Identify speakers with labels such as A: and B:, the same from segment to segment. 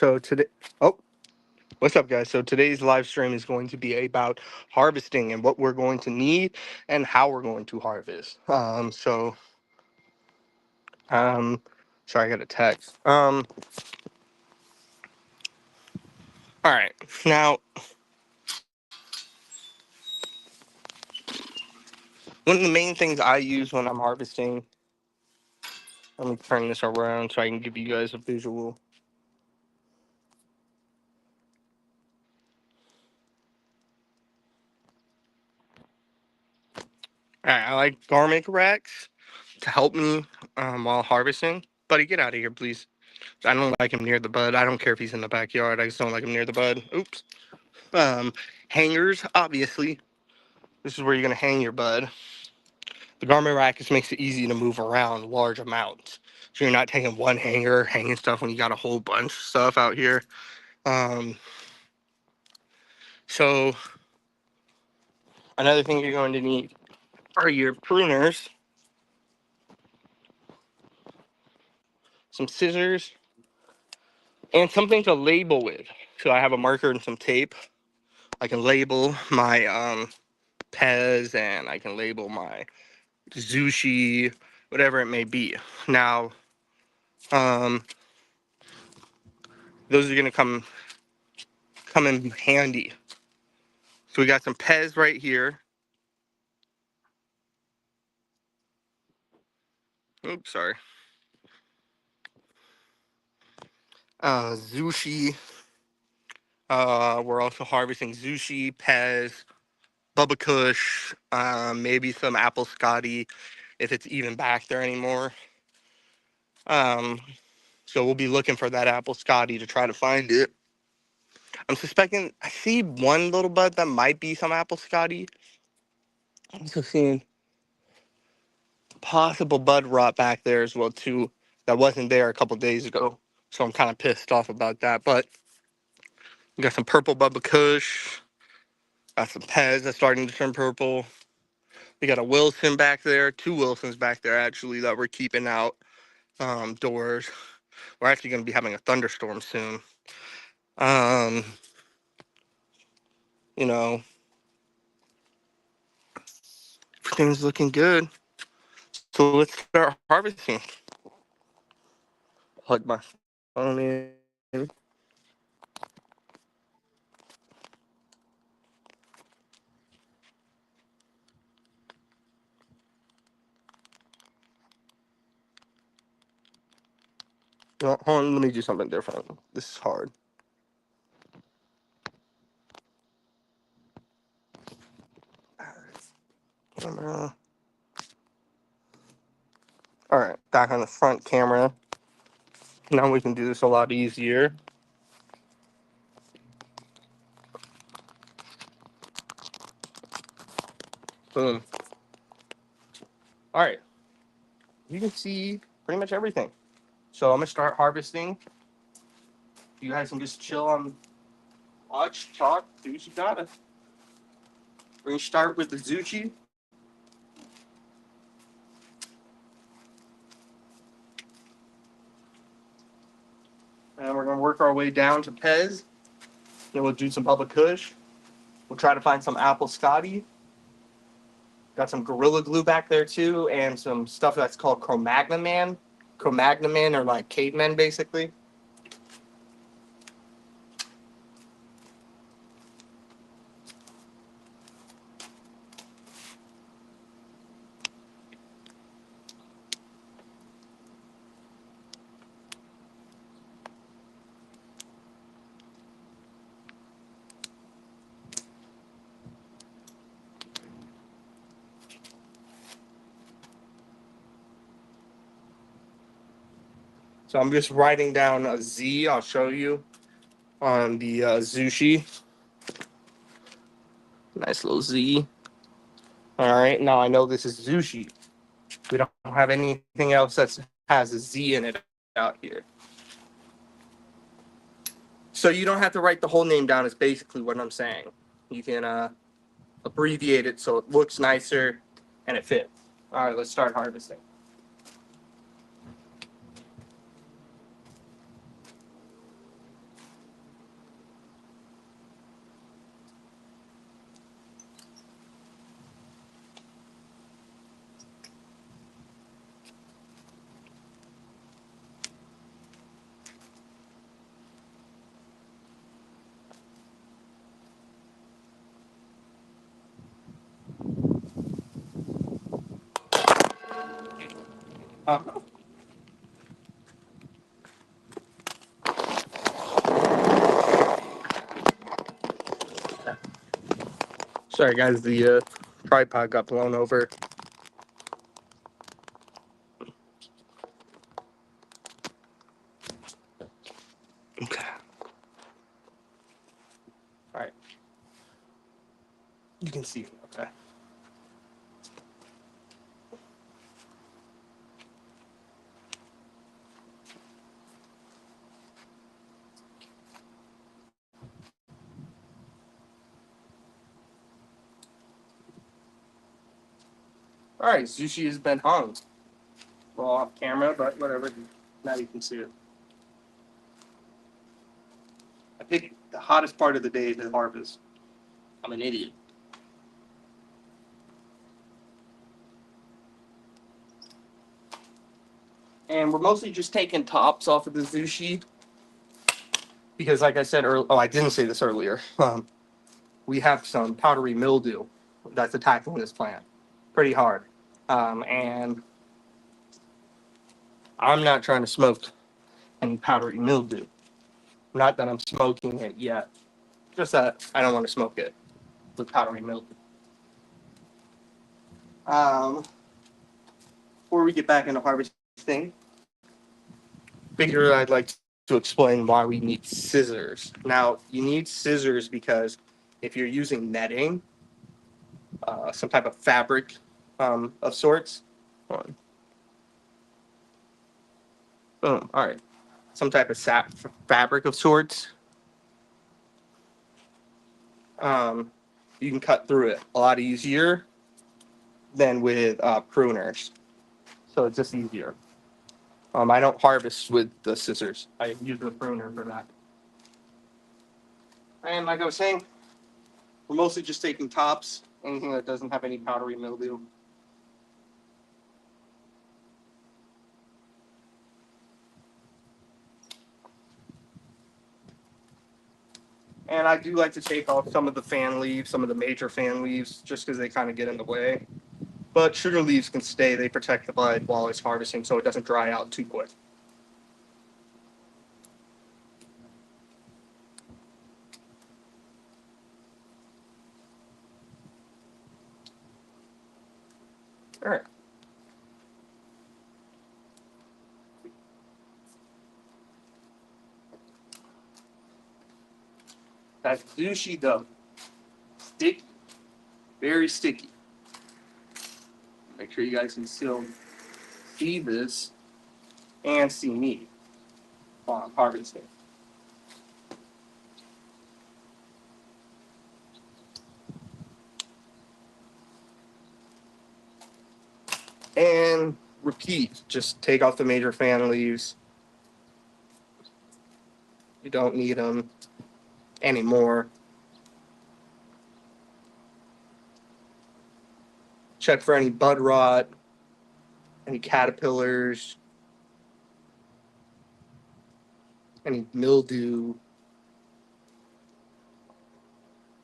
A: So today, oh, what's up, guys? So today's live stream is going to be about harvesting and what we're going to need and how we're going to harvest. Sorry, I got a text. All right. Now, one of the main things I use when I'm harvesting. Let me turn this around so I can give you guys a visual. All right, I like garment racks to help me while harvesting. Buddy, get out of here, please. I don't like him near the bud. I don't care if he's in the backyard. I just don't like him near the bud. Oops. Hangers, obviously. This is where you're gonna hang your bud. The garment rack just makes it easy to move around large amounts. So you're not taking one hanger, hanging stuff when you got a whole bunch of stuff out here. Um, so another thing you're going to need are your pruners, some scissors, and something to label with. So I have a marker and some tape. I can label my Pez, and I can label my Zushi, whatever it may be. Now, those are gonna come in handy. So we got some Pez right here. Oops, sorry. Zushi. We're also harvesting Zushi, Pez, Bubba Kush, maybe some Apple Scotty, if it's even back there anymore. Um, so we'll be looking for that Apple Scotty to try to find it. I'm suspecting, I see one little bud that might be some Apple Scotty. I'm also seeing possible bud rot back there as well too. That wasn't there a couple days ago. So I'm kind of pissed off about that. But we got some purple Bubba Kush. Got some Pez that's starting to turn purple. We got a Wilson back there, two Wilsons back there actually that we're keeping out doors. We're actually going to be having a thunderstorm soon. Um, you know, everything's looking good. So let's start harvesting. Plug my phone in. No, hold on, let me do something different. This is hard. Camera. All right, back on the front camera. Now we can do this a lot easier. Boom. All right, you can see pretty much everything. So I'm gonna start harvesting. You guys can just chill on, watch, talk, do what you gotta. We're gonna start with the Zuchi. And we're gonna work our way down to Pez. Then we'll do some Bubba Kush. We'll try to find some Apple Scotty. Got some Gorilla Glue back there too, and some stuff that's called Cro-Magnon Man. Cro-Magnon Man, or like cavemen basically. So I'm just writing down a Z. I'll show you on the Zushi. Nice little Z. All right, now I know this is Zushi. We don't have anything else that has a Z in it out here. So you don't have to write the whole name down, is basically what I'm saying. You can abbreviate it so it looks nicer and it fits. All right, let's start harvesting. Uh, Sorry, guys, the tripod got blown over. Okay. All right. You can see it. Okay. All right. Sushi has been hung. Well, off camera, but whatever. Now you can see it. I picked the hottest part of the day to harvest. I'm an idiot. And we're mostly just taking tops off of the sushi because, like I said earlier, oh, I didn't say this earlier. We have some powdery mildew that's attacking this plant pretty hard. And I'm not trying to smoke any powdery mildew. Not that I'm smoking it yet, just that I don't want to smoke it with powdery mildew. Before we get back into harvesting, figure I'd like to explain why we need scissors. Now, you need scissors because if you're using netting, some type of fabric of sorts, hold on. Boom, all right, some type of fabric of sorts, you can cut through it a lot easier than with pruners. So it's just easier. I don't harvest with the scissors. I use the pruner for that. And like I was saying, we're mostly just taking tops, anything that doesn't have any powdery mildew. And I do like to take off some of the fan leaves, some of the major fan leaves, just because they kind of get in the way. But sugar leaves can stay. They protect the bud while it's harvesting so it doesn't dry out too quick. All right. That's sushi dough. Sticky. Very sticky. Make sure you guys can still see this and see me while I'm harvesting. And repeat, just take off the major fan leaves. You don't need them anymore. Check for any bud rot, any caterpillars, any mildew,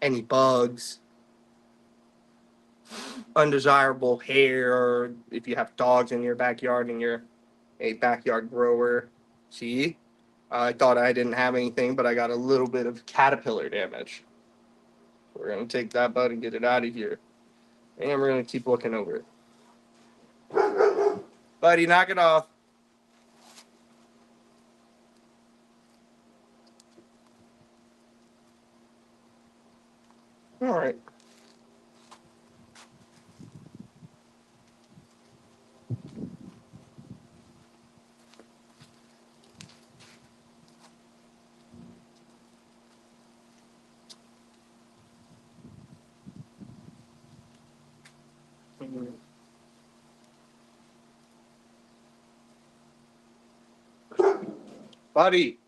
A: any bugs, undesirable hair, or if you have dogs in your backyard and you're a backyard grower. See, I thought I didn't have anything, but I got a little bit of caterpillar damage. We're going to take that bud and get it out of here. And we're going to keep looking over it. Buddy, knock it off. All right. Buddy.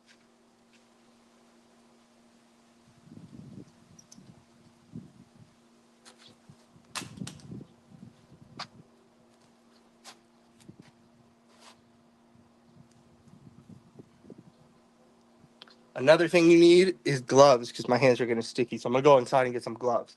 A: Another thing you need is gloves because my hands are getting sticky. So I'm going to go inside and get some gloves.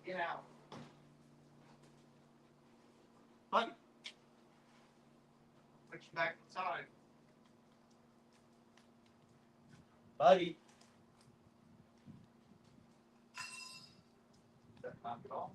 A: Get out. Buddy. Put you back inside. Buddy. That's not at all.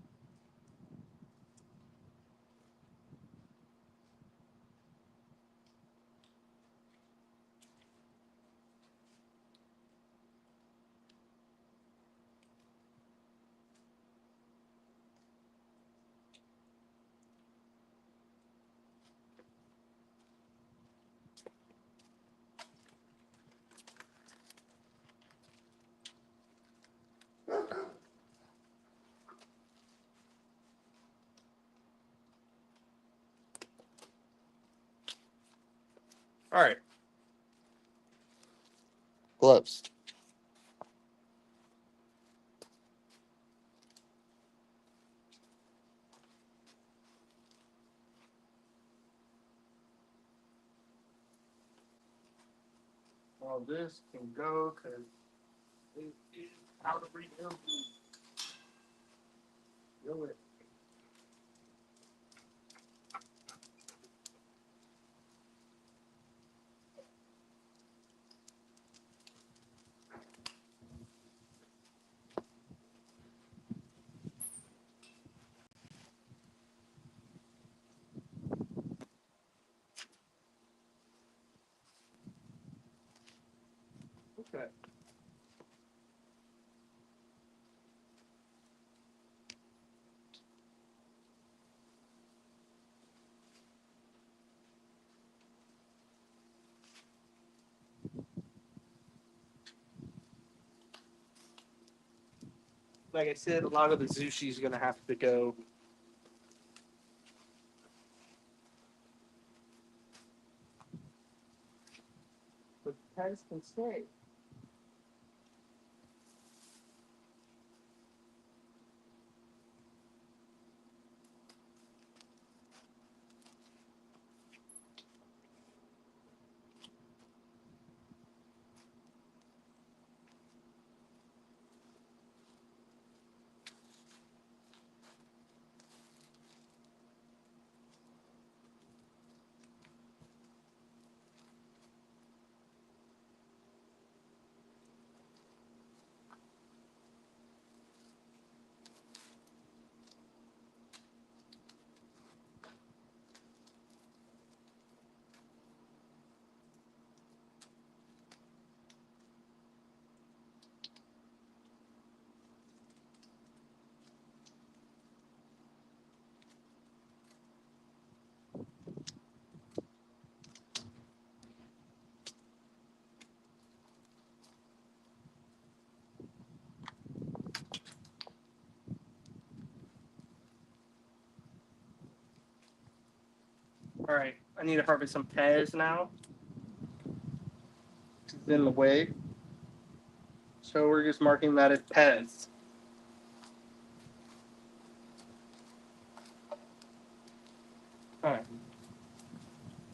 A: All right. Gloves. Well, this can go because it is out of rebuild. Do it. Okay. Like I said, a lot of the sushi is gonna have to go. But the pens can stay. All right, I need to harvest some pears now. It's in the way. So we're just marking that as pez. All right.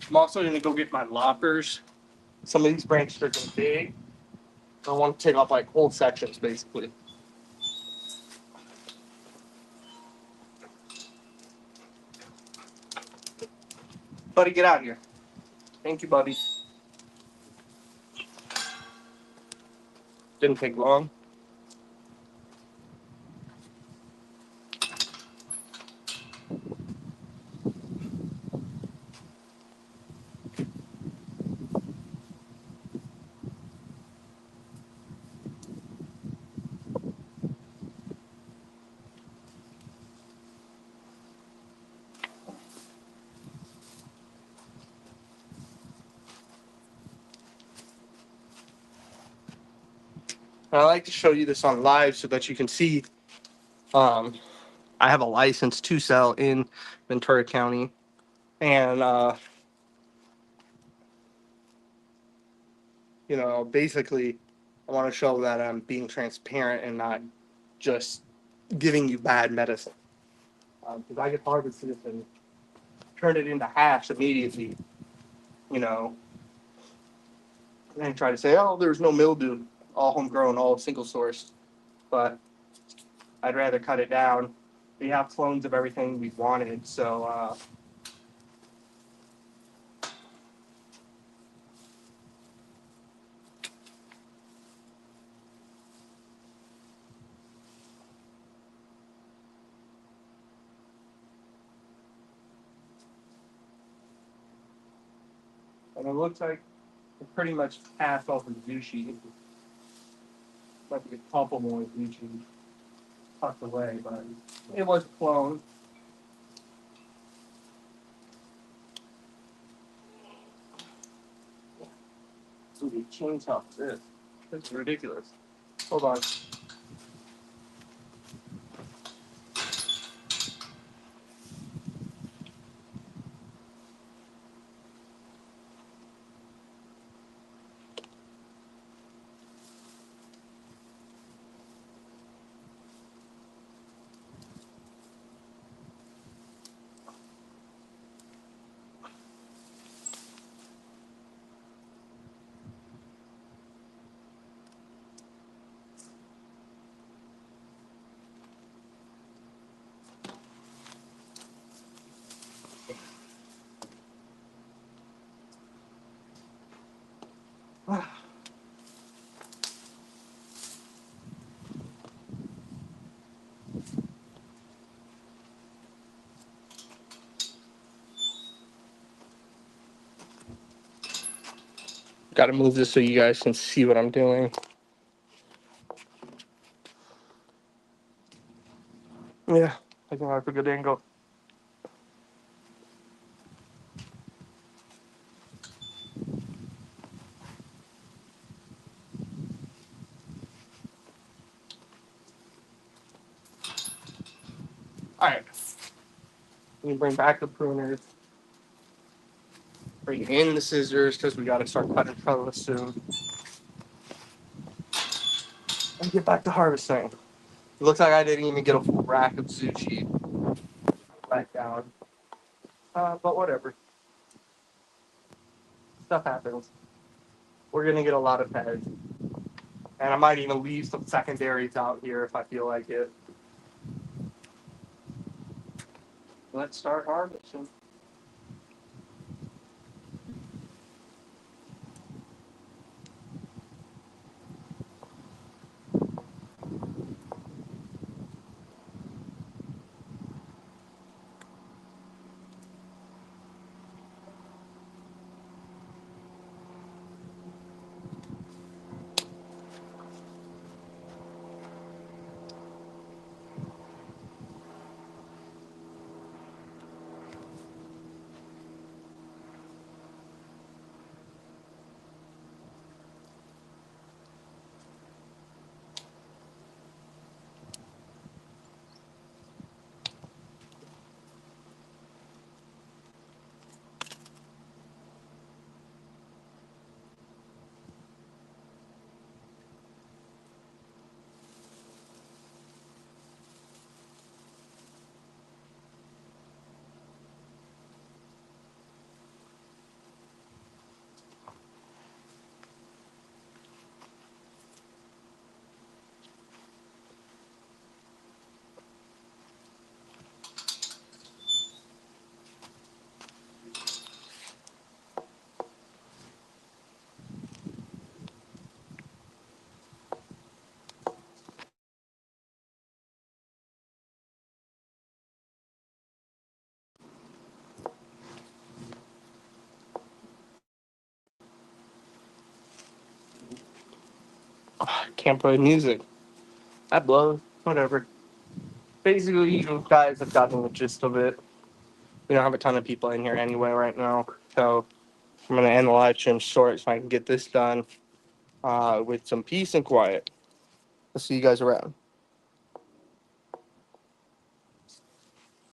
A: I'm also gonna go get my loppers. Some of these branches are getting big. I want to take off like whole sections, basically. Buddy, get out of here. Thank you, buddy. Didn't take long. And I like to show you this on live so that you can see. Um, I have a license to sell in Ventura County, and basically, I want to show that I'm being transparent and not just giving you bad medicine. Because I could harvest this and turn it into hash immediately, you know, and try to say, oh, there's no mildew, all homegrown, all single source. But I'd rather cut it down. We have clones of everything we wanted, so and it looks like we pretty much passed off the Zushi. Might be a couple more Zushi tucked away, but it was a clone. Ooh, the chainsaw for this. That's ridiculous. Hold on. Got to move this so you guys can see what I'm doing. Yeah, I think I have a good angle. All right. Let me bring back the pruners. Bring in the scissors because we got to start cutting trellis soon. And get back to harvesting. It looks like I didn't even get a full rack of sushi back down. But whatever. Stuff happens. We're going to get a lot of heads. And I might even leave some secondaries out here if I feel like it. Let's start harvesting. Can't play music. That blows. Whatever. Basically, you guys have gotten the gist of it. We don't have a ton of people in here anyway right now. So I'm going to end the live stream short so I can get this done with some peace and quiet. I'll see you guys around.